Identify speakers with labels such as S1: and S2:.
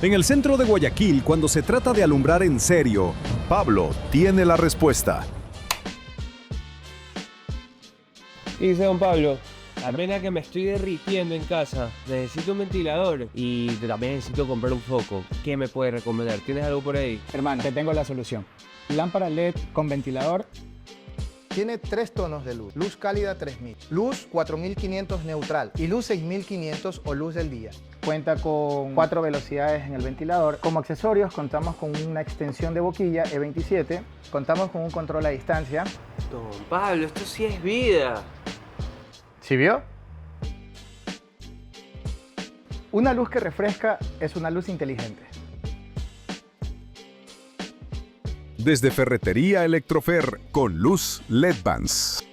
S1: En el centro de Guayaquil, cuando se trata de alumbrar en serio, Pablo tiene la respuesta.
S2: ¿Qué dice don Pablo? Apenas que me estoy derritiendo en casa, necesito un ventilador y también necesito comprar un foco. ¿Qué me puede recomendar? ¿Tienes algo por ahí?
S3: Hermano, te tengo la solución. Lámpara LED con ventilador.
S4: Tiene 3 tonos de luz. Luz cálida 3000, luz 4500 neutral y luz 6500 o luz del día.
S3: Cuenta con 4 velocidades en el ventilador. Como accesorios contamos con una extensión de boquilla E27. Contamos con un control a distancia.
S2: Don Pablo, esto sí es vida.
S3: ¿Sí vio? Una luz que refresca es una luz inteligente.
S1: Desde Ferretería Electrofer con luz LEDVANCE.